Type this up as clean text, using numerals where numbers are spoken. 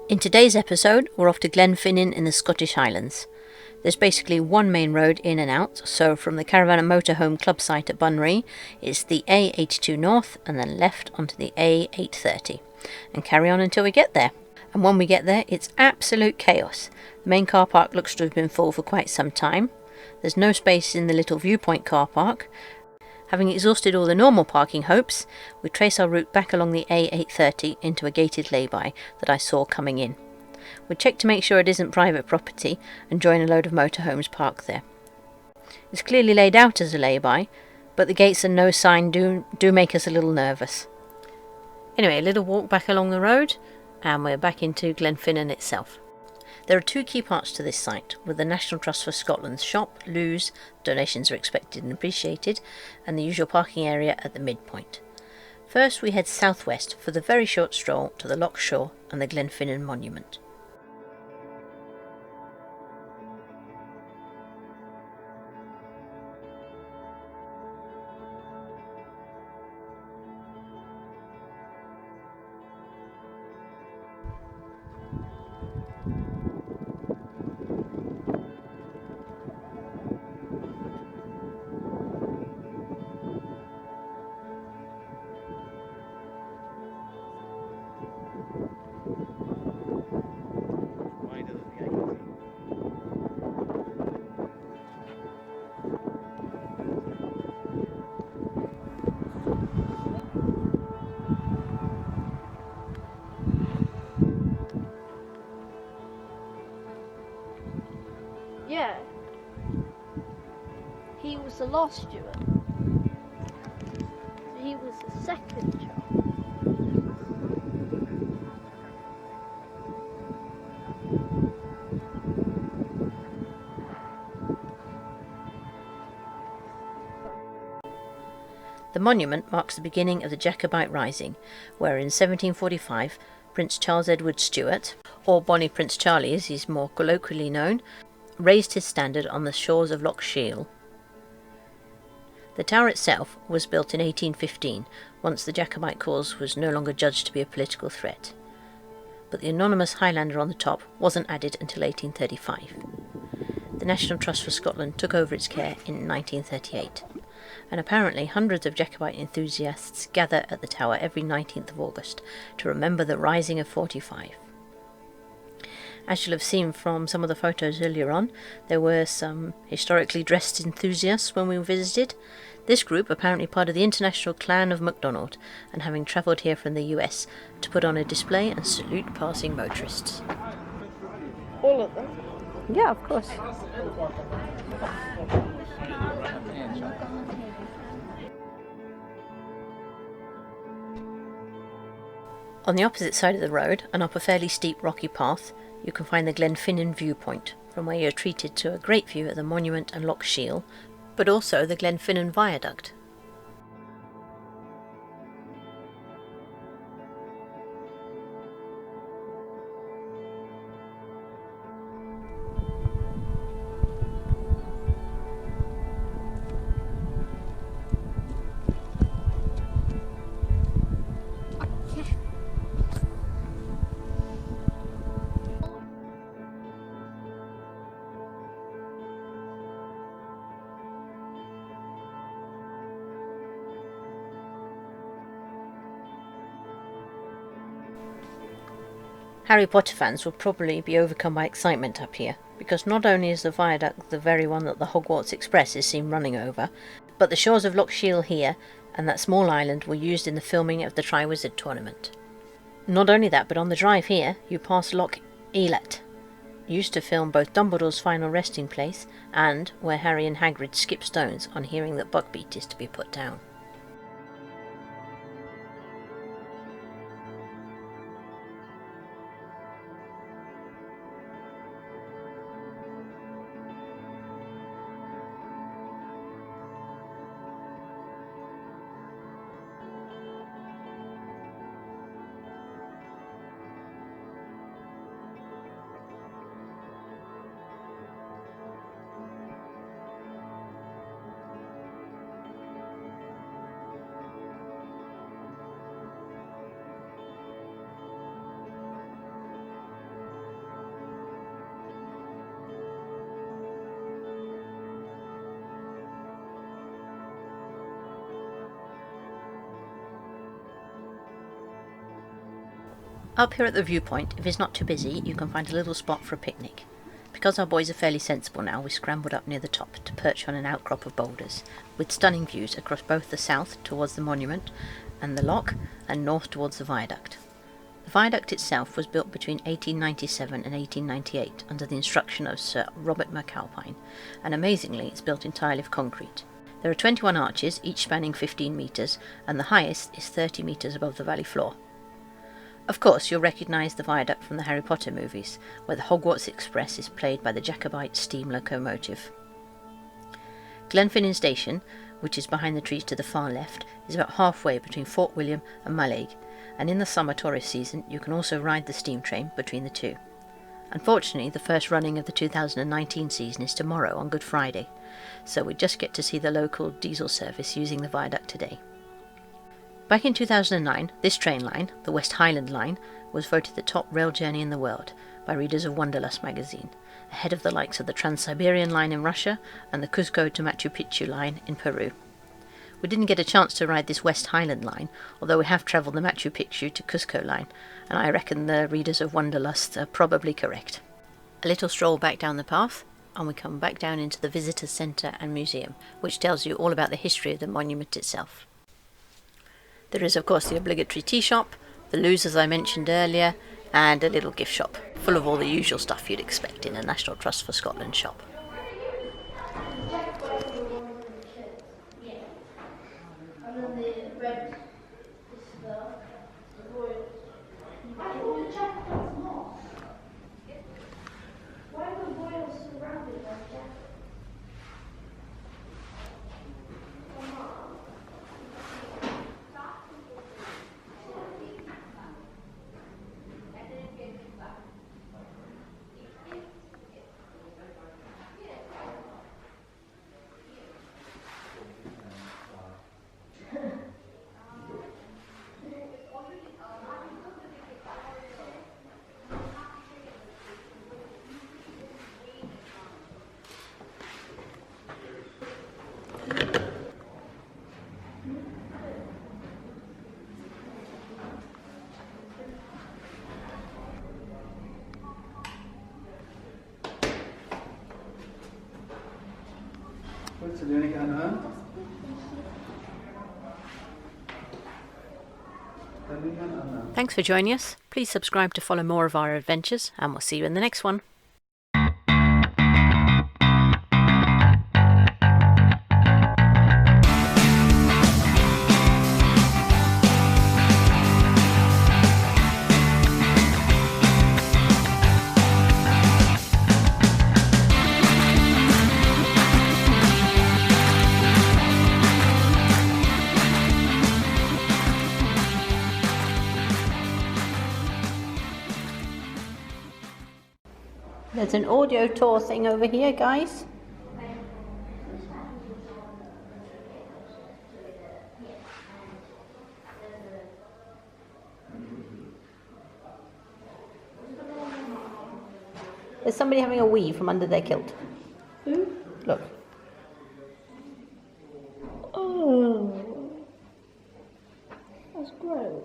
In today's episode, we're off to Glenfinnan in the Scottish Highlands. There's basically one main road in and out, so from the Caravan and Motorhome club site at Bunree, it's the A82 north and then left onto the A830, and carry on until we get there. And when we get there, it's absolute chaos. The main car park looks to have been full for quite some time. There's no space in the little viewpoint car park. Having exhausted all the normal parking hopes, we trace our route back along the A830 into a gated lay-by that I saw coming in. We check to make sure it isn't private property and join a load of motorhomes parked there. It's clearly laid out as a lay-by, but the gates and no sign do make us a little nervous. Anyway, a little walk back along the road and we're back into Glenfinnan itself. There are two key parts to this site, with the National Trust for Scotland's shop, loos, donations are expected and appreciated, and the usual parking area at the midpoint. First we head southwest for the very short stroll to the Loch Shiel and the Glenfinnan monument. Yeah. He was the last Stuart. He was the second child. The monument marks the beginning of the Jacobite rising, where in 1745 Prince Charles Edward Stuart, or Bonnie Prince Charlie as he's more colloquially known, raised his standard on the shores of Loch Shiel. The tower itself was built in 1815, once the Jacobite cause was no longer judged to be a political threat. But the anonymous Highlander on the top wasn't added until 1835. The National Trust for Scotland took over its care in 1938, and apparently hundreds of Jacobite enthusiasts gather at the tower every 19th of August to remember the Rising of 45. As you'll have seen from some of the photos earlier on, there were some historically dressed enthusiasts when we visited. This group apparently part of the international clan of MacDonald, and having travelled here from the US to put on a display and salute passing motorists. All of them? Yeah, of course. On the opposite side of the road, and up a fairly steep rocky path, you can find the Glenfinnan viewpoint, from where you're treated to a great view of the monument and Loch Shiel, but also the Glenfinnan viaduct. Harry Potter fans will probably be overcome by excitement up here, because not only is the viaduct the very one that the Hogwarts Express is seen running over, but the shores of Loch Shiel here and that small island were used in the filming of the Triwizard Tournament. Not only that, but on the drive here you pass Loch Shiel, used to film both Dumbledore's final resting place and where Harry and Hagrid skip stones on hearing that Buckbeak is to be put down. Up here at the viewpoint, if it's not too busy, you can find a little spot for a picnic. Because our boys are fairly sensible now, we scrambled up near the top to perch on an outcrop of boulders, with stunning views across both the south towards the monument and the loch, and north towards the viaduct. The viaduct itself was built between 1897 and 1898 under the instruction of Sir Robert McAlpine, and amazingly it's built entirely of concrete. There are 21 arches, each spanning 15 metres, and the highest is 30 metres above the valley floor. Of course, you'll recognise the viaduct from the Harry Potter movies, where the Hogwarts Express is played by the Jacobite steam locomotive. Glenfinnan Station, which is behind the trees to the far left, is about halfway between Fort William and Mallaig, and in the summer tourist season you can also ride the steam train between the two. Unfortunately, the first running of the 2019 season is tomorrow on Good Friday, so we just get to see the local diesel service using the viaduct today. Back in 2009, this train line, the West Highland line, was voted the top rail journey in the world by readers of Wanderlust magazine, ahead of the likes of the Trans-Siberian line in Russia and the Cuzco to Machu Picchu line in Peru. We didn't get a chance to ride this West Highland line, although we have travelled the Machu Picchu to Cuzco line, and I reckon the readers of Wanderlust are probably correct. A little stroll back down the path, and we come back down into the Visitors Centre and Museum, which tells you all about the history of the monument itself. There is of course the obligatory tea shop, the loos as I mentioned earlier, and a little gift shop, full of all the usual stuff you'd expect in a National Trust for Scotland shop. Thanks for joining us. Please subscribe to follow more of our adventures, and we'll see you in the next one. There's an audio tour thing over here, guys. There's somebody having a wee from under their kilt. Who? Look. Oh, that's gross.